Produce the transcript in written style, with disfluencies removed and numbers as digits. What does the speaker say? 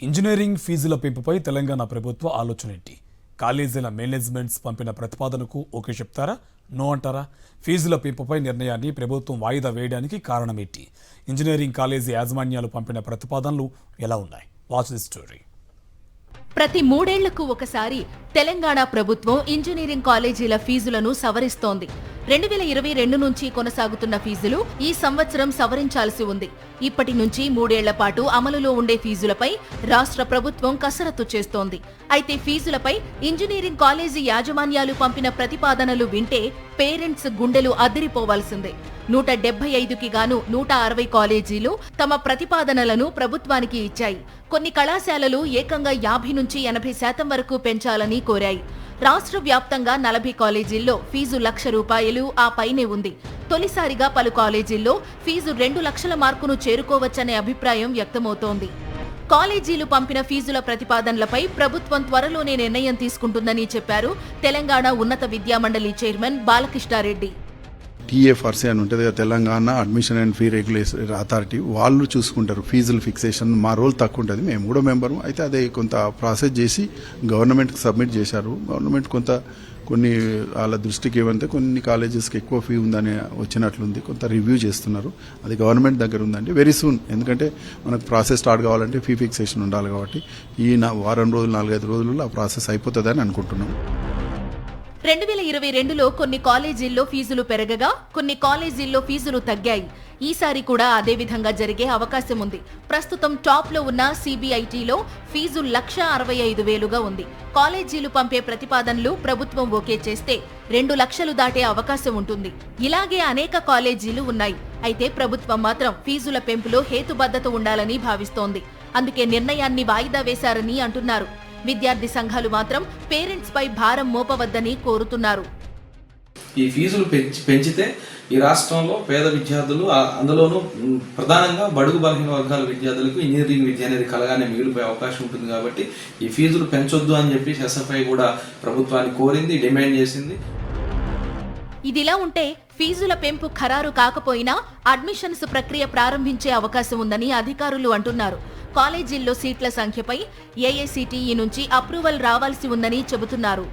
Engineering ఫీజుల పెంపుపై తెలంగాణ ప్రభుత్వ ఆలోచనేంటి? కాలేజీల మేనేజ్మెంట్స్ పంపిన ప్రతిపాదనకు ఓకే చెప్తారా, నో అంటారా? ఫీజుల పెంపుపై నిర్ణయాన్ని ప్రభుత్వం వాయిదా వేయడానికి కారణమేంటి? ఇంజనీరింగ్ కాలేజీ యాజమాన్యాలు పంపిన ప్రతిపాదనలు ఎలా ఉన్నాయి? Watch the story. ప్రతి 3 ఏళ్లకు ఒకసారి తెలంగాణ ప్రభుత్వం ఇంజనీరింగ్ కాలేజీల ఫీజులను సవరిస్తోంది. 2022 నుంచి కొనసాగుతున్న ఫీజులు ఈ సంవత్సరం సవరించాల్సి ఉంది. ఇప్పటి నుంచి 3 ఏళ్ల పాటు అమలులో ఉండే ఫీజులపై రాష్ట్ర ప్రభుత్వం కసరత్తు చేస్తోంది. అయితే ఫీజులపై ఇంజనీరింగ్ కాలేజీ యాజమాన్యాలు పంపిన ప్రతిపాదనలు వింటే పేరెంట్స్ గుండెలు అదిరిపోవాల్సిందే. 175కి గాను 160 కాలేజీలు తమ ప్రతిపాదనలను ప్రభుత్వానికి ఇచ్చాయి. కొన్ని కళాశాలలు ఏకంగా 50 నుంచి 80% వరకు పెంచాలని కోరాయి. రాష్ట్ర వ్యాప్తంగా 40 కాలేజీల్లో ఫీజు ₹1,00,000 ఆ పైనే ఉంది. తొలిసారిగా పలు కాలేజీల్లో ఫీజు 2 లక్షల మార్కును చేరుకోవచ్చనే అభిప్రాయం వ్యక్తమవుతోంది. కాలేజీలు పంపిన ఫీజుల ప్రతిపాదనలపై ప్రభుత్వం త్వరలోనే నిర్ణయం తీసుకుంటుందని చెప్పారు తెలంగాణ ఉన్నత విద్యామండలి చైర్మన్ బాలకృష్ణారెడ్డి. టీఎఫ్ఆర్సీ అని ఉంటుంది కదా, Telangana admission and fee regulation authority, వాళ్ళు చూసుకుంటారు ఫీజుల ఫిక్సేషన్. మా రోల్ తక్కువ ఉంటుంది, మేము కూడా మెంబరు. అయితే అదే కొంత ప్రాసెస్ చేసి గవర్నమెంట్కి సబ్మిట్ చేశారు. గవర్నమెంట్ కొన్ని వాళ్ళ దృష్టికి ఏమంటే కొన్ని కాలేజెస్కి ఎక్కువ ఫీ ఉందని వచ్చినట్లుంది, కొంత రివ్యూ చేస్తున్నారు. అది గవర్నమెంట్ దగ్గర ఉందండి, వెరీ సూన్. ఎందుకంటే మనకు ప్రాసెస్ స్టార్ట్ కావాలంటే ఫీ ఫిక్సేషన్ ఉండాలి కాబట్టి ఈ వారం రోజులు 4-5 రోజుల్లో ఆ ప్రాసెస్ అయిపోతుందని అనుకుంటున్నాం. 2022లో కొన్ని కాలేజీల్లో ఫీజులు పెరగగా కొన్ని కాలేజీల్లో ఫీజులు తగ్గాయి. ఈసారి కూడా అదే విధంగా జరిగే అవకాశం ఉంది. ప్రస్తుతం టాప్ లో ఉన్న సిబిఐటిలో ఫీజు ₹1,65,000గా ఉంది. కాలేజీలు పంపే ప్రతిపాదనలు ప్రభుత్వం ఓకే చేస్తే 2 లక్షలు దాటే అవకాశం ఉంటుంది. ఇలాగే అనేక కాలేజీలు ఉన్నాయి. అయితే ప్రభుత్వం మాత్రం ఫీజుల పెంపులో హేతుబద్ధత ఉండాలని భావిస్తోంది. అందుకే నిర్ణయాన్ని వాయిదా వేశారని అంటున్నారు. విద్యార్థి సంఘాలు మాత్రం పేరెంట్స్ పై భారం మోపవద్దని కోరుతున్నారు. ఈ ఫీజులు పెంచితే ఈ రాష్ట్రంలో పేద విద్యార్థులు, అందులోనూ ప్రధానంగా బడుగు బలహీన వర్గాల విద్యార్థులకు ఇంజనీరింగ్ విద్య అనేది కలగానే మిగిలిపోయే అవకాశం ఉంటుంది. కాబట్టి ఈ ఫీజులు పెంచొద్దు అని చెప్పి ఎస్ఎఫ్ఐ కూడా ప్రభుత్వాన్ని కోరింది, డిమాండ్ చేసింది. ఇదిలా ఉంటే ఫీజుల పెంపు ఖరారు కాకపోయినా అడ్మిషన్స్ ప్రక్రియ ప్రారంభించే అవకాశం ఉందని అధికారులు అంటున్నారు. కాలేజీల్లో సీట్ల సంఖ్యపై ఏఐసిటిఈ నుంచి అప్రూవల్ రావాల్సి ఉందని చెబుతున్నారు.